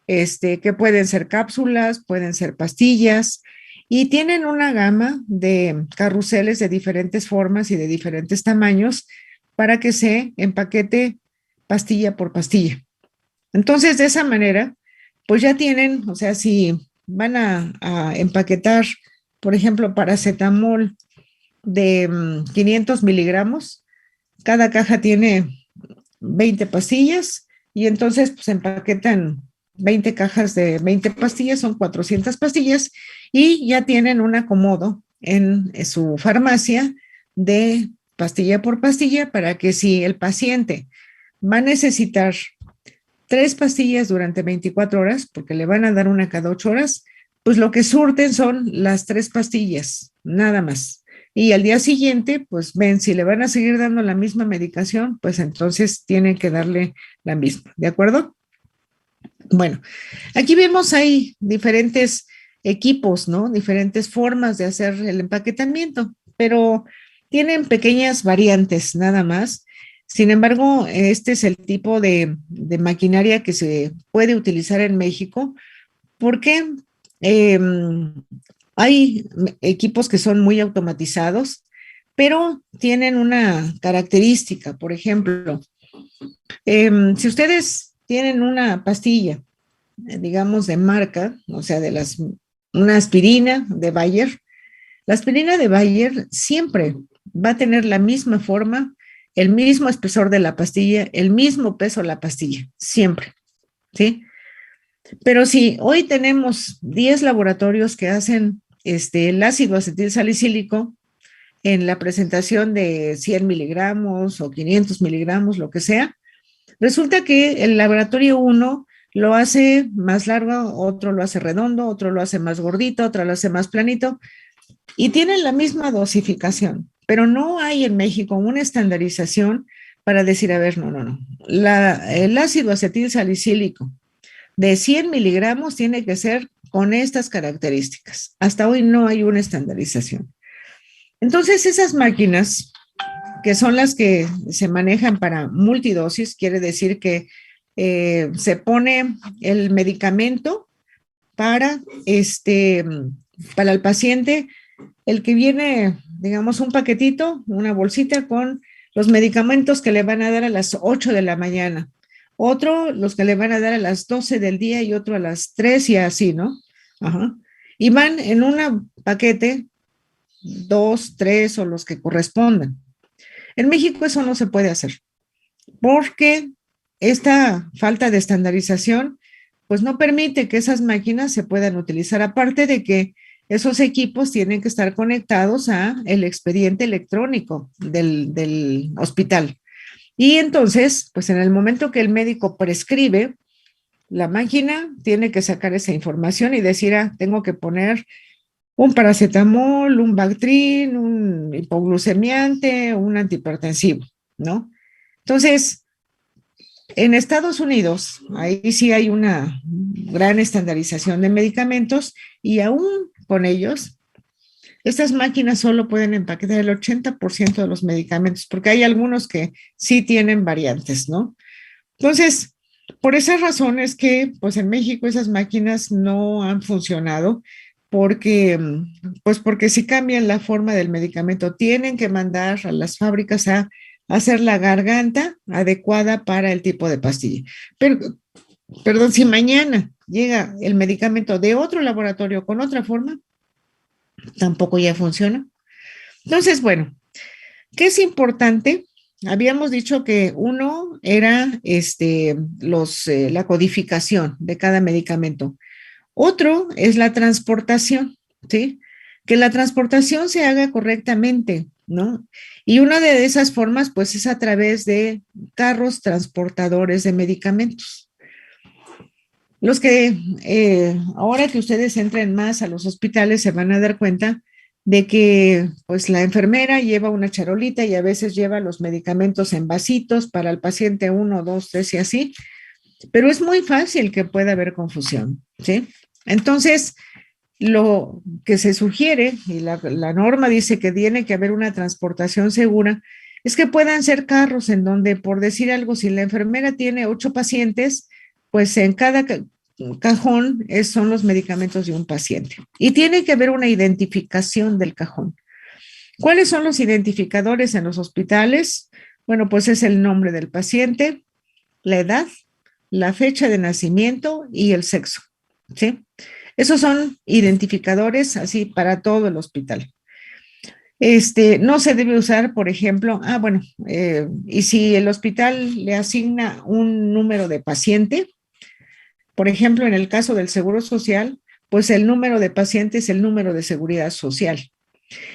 que pueden ser cápsulas, pueden ser pastillas, y tienen una gama de carruseles de diferentes formas y de diferentes tamaños para que se empaquete pastilla por pastilla. Entonces, de esa manera, pues ya tienen, o sea, si van a empaquetar, por ejemplo, paracetamol de 500 miligramos, cada caja tiene 20 pastillas y entonces pues empaquetan 20 cajas de 20 pastillas, son 400 pastillas y ya tienen un acomodo en su farmacia de pastilla por pastilla para que si el paciente va a necesitar 3 pastillas durante 24 horas, porque le van a dar una cada 8 horas, pues lo que surten son las 3 pastillas, nada más. Y al día siguiente, pues ven, si le van a seguir dando la misma medicación, pues entonces tienen que darle la misma, ¿de acuerdo? Bueno, aquí vemos hay diferentes equipos, ¿no? Diferentes formas de hacer el empaquetamiento, pero tienen pequeñas variantes nada más. Sin embargo, este es el tipo de maquinaria que se puede utilizar en México porque hay equipos que son muy automatizados, pero tienen una característica. Por ejemplo, si ustedes tienen una pastilla, digamos, de marca, o sea, una aspirina de Bayer, la aspirina de Bayer siempre va a tener la misma forma, el mismo espesor de la pastilla, el mismo peso de la pastilla, siempre, ¿sí? Pero si hoy tenemos 10 laboratorios que hacen el ácido acetil salicílico en la presentación de 100 miligramos o 500 miligramos, lo que sea, resulta que el laboratorio 1 lo hace más largo, otro lo hace redondo, otro lo hace más gordito, otro lo hace más planito, y tienen la misma dosificación, pero no hay en México una estandarización para decir, a ver, no. El ácido acetil salicílico de 100 miligramos tiene que ser con estas características. Hasta hoy no hay una estandarización. Entonces, esas máquinas, que son las que se manejan para multidosis, quiere decir que se pone el medicamento para el paciente, el que viene, digamos, un paquetito, una bolsita con los medicamentos que le van a dar a las 8 de la mañana, otro los que le van a dar a las 12 del día y otro a las 3 y así, ¿no? Ajá. Y van en un paquete 2, 3 o los que correspondan. En México eso no se puede hacer porque esta falta de estandarización pues no permite que esas máquinas se puedan utilizar, aparte de que esos equipos tienen que estar conectados a el expediente electrónico del hospital. Y entonces, pues en el momento que el médico prescribe, la máquina tiene que sacar esa información y decir, tengo que poner un paracetamol, un Bactrim, un hipoglucemiante, un antihipertensivo, ¿no? Entonces, en Estados Unidos, ahí sí hay una gran estandarización de medicamentos y aún con ellos, estas máquinas solo pueden empaquetar el 80% de los medicamentos, porque hay algunos que sí tienen variantes, ¿no? Entonces, por esas razones que, pues en México esas máquinas no han funcionado, porque, pues porque si cambian la forma del medicamento, tienen que mandar a las fábricas a hacer la garganta adecuada para el tipo de pastilla. Pero, perdón, si mañana llega el medicamento de otro laboratorio con otra forma, tampoco ya funciona. Entonces, bueno, ¿qué es importante? Habíamos dicho que uno era la codificación de cada medicamento. Otro es la transportación, ¿sí? Que la transportación se haga correctamente, ¿no? Y una de esas formas, pues, es a través de carros transportadores de medicamentos. Los que ahora que ustedes entren más a los hospitales se van a dar cuenta de que pues la enfermera lleva una charolita y a veces lleva los medicamentos en vasitos para el paciente 1, 2, 3 y así, pero es muy fácil que pueda haber confusión, ¿sí? Entonces, lo que se sugiere, y la norma dice que tiene que haber una transportación segura, es que puedan ser carros en donde, por decir algo, si la enfermera tiene 8 pacientes, pues en cada cajón son los medicamentos de un paciente. Y tiene que haber una identificación del cajón. ¿Cuáles son los identificadores en los hospitales? Bueno, pues es el nombre del paciente, la edad, la fecha de nacimiento y el sexo, ¿sí? Esos son identificadores así para todo el hospital. No se debe usar, por ejemplo, y si el hospital le asigna un número de paciente, por ejemplo, en el caso del Seguro Social, pues el número de pacientes es el número de seguridad social.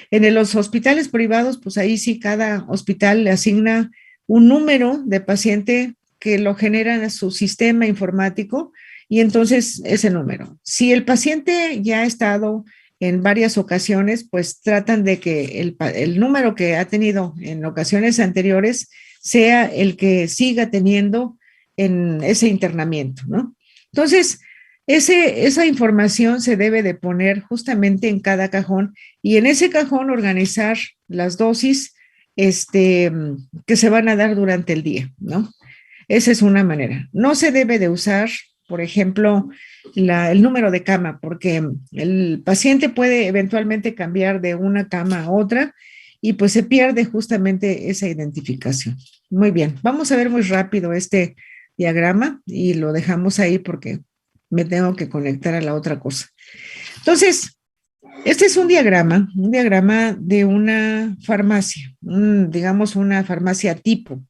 En los hospitales privados, pues ahí sí cada hospital le asigna un número de paciente que lo genera en su sistema informático y entonces ese número. Si el paciente ya ha estado en varias ocasiones, pues tratan de que el número que ha tenido en ocasiones anteriores sea el que siga teniendo en ese internamiento, ¿no? Entonces, esa información se debe de poner justamente en cada cajón y en ese cajón organizar las dosis que se van a dar durante el día, ¿no? Esa es una manera. No se debe de usar, por ejemplo, el número de cama, porque el paciente puede eventualmente cambiar de una cama a otra y pues se pierde justamente esa identificación. Muy bien, vamos a ver muy rápido este diagrama y lo dejamos ahí porque me tengo que conectar a la otra cosa. Entonces, este es un diagrama de una farmacia, digamos una farmacia tipo.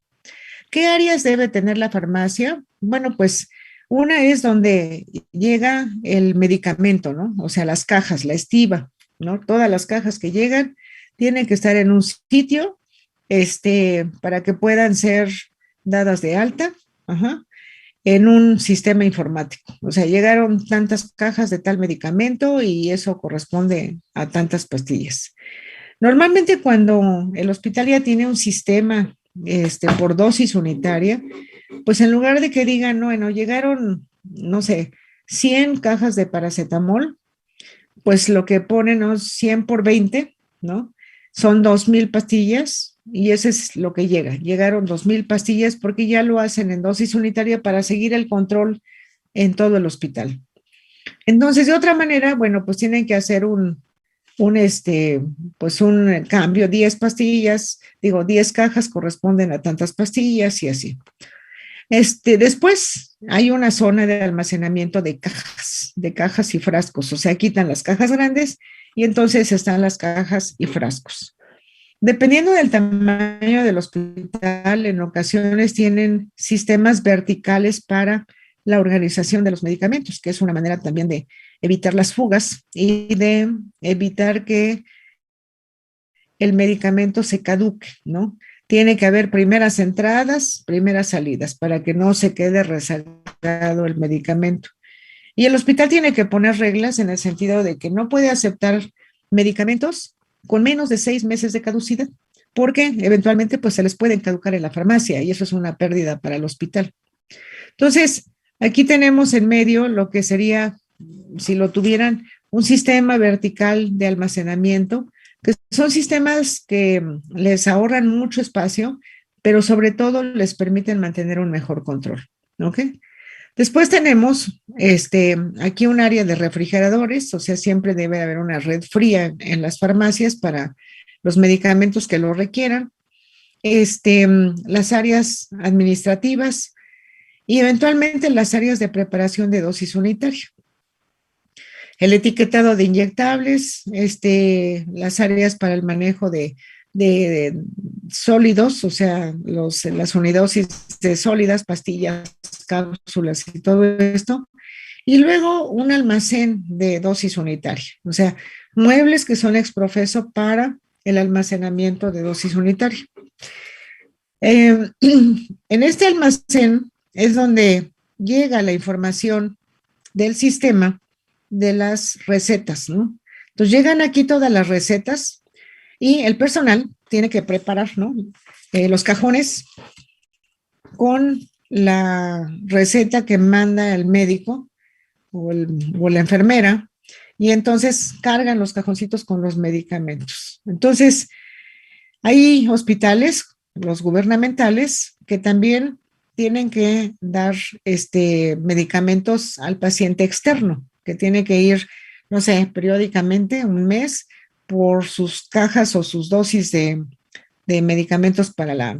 ¿Qué áreas debe tener la farmacia? Bueno, pues una es donde llega el medicamento, ¿no? O sea, las cajas, la estiva, ¿no? Todas las cajas que llegan tienen que estar en un sitio, para que puedan ser dadas de alta, en un sistema informático. O sea, llegaron tantas cajas de tal medicamento y eso corresponde a tantas pastillas. Normalmente cuando el hospital ya tiene un sistema por dosis unitaria, pues en lugar de que digan, no, bueno, llegaron, no sé, 100 cajas de paracetamol, pues lo que ponen, ¿no? 100 por 20, ¿no? Son 2,000 pastillas y eso es lo que llega. Llegaron 2,000 pastillas porque ya lo hacen en dosis unitaria para seguir el control en todo el hospital. Entonces, de otra manera, bueno, pues tienen que hacer un cambio, 10 pastillas, 10 cajas corresponden a tantas pastillas y así. Después hay una zona de almacenamiento de cajas y frascos, o sea, quitan las cajas grandes y entonces están las cajas y frascos. Dependiendo del tamaño del hospital, en ocasiones tienen sistemas verticales para la organización de los medicamentos, que es una manera también de evitar las fugas y de evitar que el medicamento se caduque, ¿no? Tiene que haber primeras entradas, primeras salidas, para que no se quede rezagado el medicamento. Y el hospital tiene que poner reglas en el sentido de que no puede aceptar medicamentos con menos de 6 meses de caducidad, porque eventualmente pues se les pueden caducar en la farmacia y eso es una pérdida para el hospital. Entonces, aquí tenemos en medio lo que sería, si lo tuvieran, un sistema vertical de almacenamiento, que son sistemas que les ahorran mucho espacio, pero sobre todo les permiten mantener un mejor control. ¿Ok? Después tenemos aquí un área de refrigeradores, o sea, siempre debe haber una red fría en las farmacias para los medicamentos que lo requieran. Las áreas administrativas y eventualmente las áreas de preparación de dosis unitaria. El etiquetado de inyectables, las áreas para el manejo de sólidos, o sea, las unidosis de sólidas, pastillas, cápsulas y todo esto. Y luego un almacén de dosis unitaria, o sea, muebles que son exprofeso para el almacenamiento de dosis unitaria. En este almacén es donde llega la información del sistema de las recetas, ¿no? Entonces llegan aquí todas las recetas y el personal tiene que preparar, ¿no? Los cajones con la receta que manda el médico o la enfermera y entonces cargan los cajoncitos con los medicamentos. Entonces, hay hospitales, los gubernamentales, que también tienen que dar medicamentos al paciente externo, que tiene que ir, no sé, periódicamente, un mes, por sus cajas o sus dosis de medicamentos para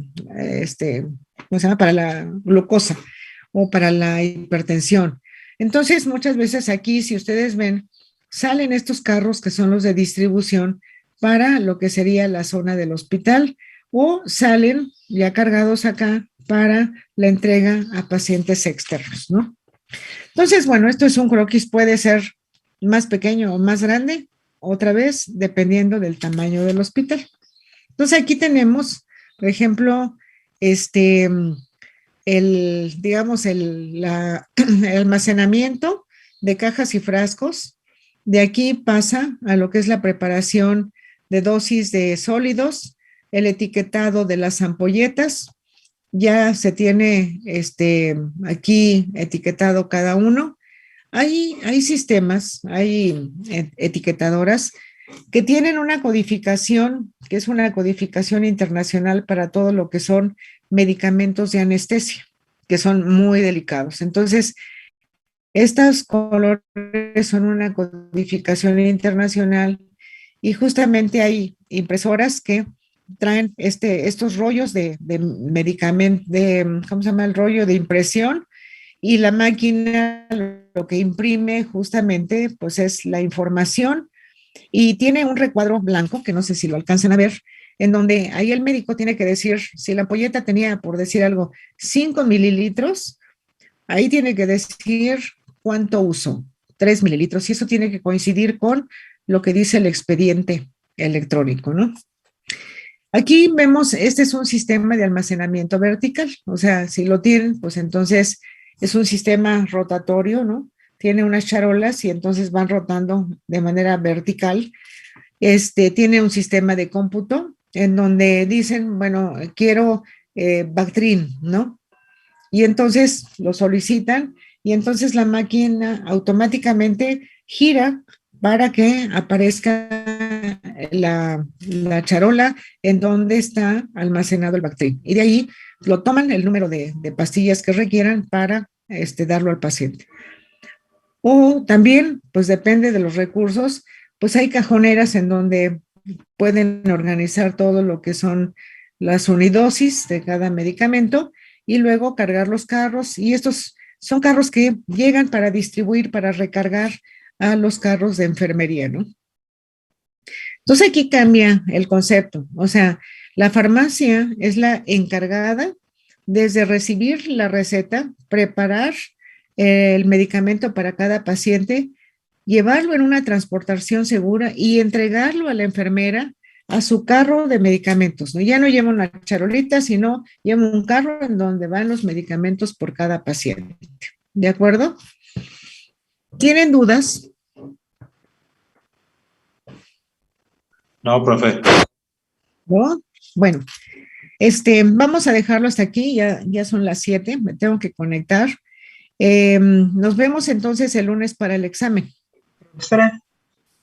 ¿cómo se llama? Para la glucosa o para la hipertensión. Entonces, muchas veces aquí, si ustedes ven, salen estos carros que son los de distribución para lo que sería la zona del hospital o salen ya cargados acá para la entrega a pacientes externos, ¿no? Entonces, bueno, esto es un croquis, puede ser más pequeño o más grande, otra vez, dependiendo del tamaño del hospital. Entonces, aquí tenemos, por ejemplo, digamos, el almacenamiento de cajas y frascos. De aquí pasa a lo que es la preparación de dosis de sólidos, el etiquetado de las ampolletas. Ya se tiene aquí etiquetado cada uno. Hay sistemas, hay etiquetadoras que tienen una codificación, que es una codificación internacional para todo lo que son medicamentos de anestesia, que son muy delicados. Entonces, estos colores son una codificación internacional y justamente hay impresoras que traen estos rollos de medicamento, ¿cómo se llama? El rollo de impresión y la máquina lo que imprime justamente pues es la información y tiene un recuadro blanco, que no sé si lo alcanzan a ver, en donde ahí el médico tiene que decir, si la ampolleta tenía, por decir algo, 5 mililitros, ahí tiene que decir cuánto uso, 3 mililitros, y eso tiene que coincidir con lo que dice el expediente electrónico, ¿no? Aquí vemos, este es un sistema de almacenamiento vertical, o sea, si lo tienen, pues entonces es un sistema rotatorio, ¿no? Tiene unas charolas y entonces van rotando de manera vertical. Tiene un sistema de cómputo en donde dicen, bueno, quiero Bactrim, ¿no? Y entonces lo solicitan y entonces la máquina automáticamente gira para que aparezca la charola en donde está almacenado el Bactrim. Y de ahí lo toman el número de pastillas que requieran para darlo al paciente. O también, pues depende de los recursos, pues hay cajoneras en donde pueden organizar todo lo que son las unidosis de cada medicamento y luego cargar los carros. Y estos son carros que llegan para distribuir, para recargar a los carros de enfermería, ¿no? Entonces aquí cambia el concepto. O sea, la farmacia es la encargada desde recibir la receta, preparar el medicamento para cada paciente, llevarlo en una transportación segura y entregarlo a la enfermera a su carro de medicamentos, ¿no? Ya no lleva una charolita, sino lleva un carro en donde van los medicamentos por cada paciente. ¿De acuerdo? ¿Tienen dudas? No, profe. ¿No? Bueno, vamos a dejarlo hasta aquí, ya son las 7, me tengo que conectar. Nos vemos entonces el lunes para el examen. Profesora,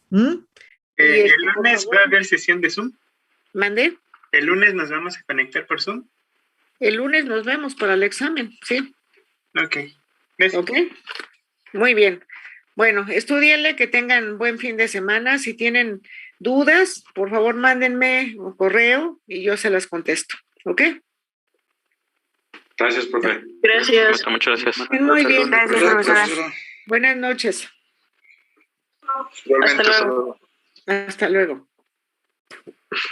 ¿Mm? ¿el lunes va a haber sesión de Zoom? ¿Mandé? ¿El lunes nos vamos a conectar por Zoom? El lunes nos vemos para el examen, sí. Ok. Gracias. Ok. Muy bien. Bueno, estudienle, que tengan buen fin de semana. Si tienen dudas, por favor, mándenme un correo y yo se las contesto. ¿Ok? Gracias, profe. Gracias. Muchas gracias. Muy bien. Gracias, profesora. Buenas noches. Igualmente, Hasta luego. hasta luego. Hasta luego.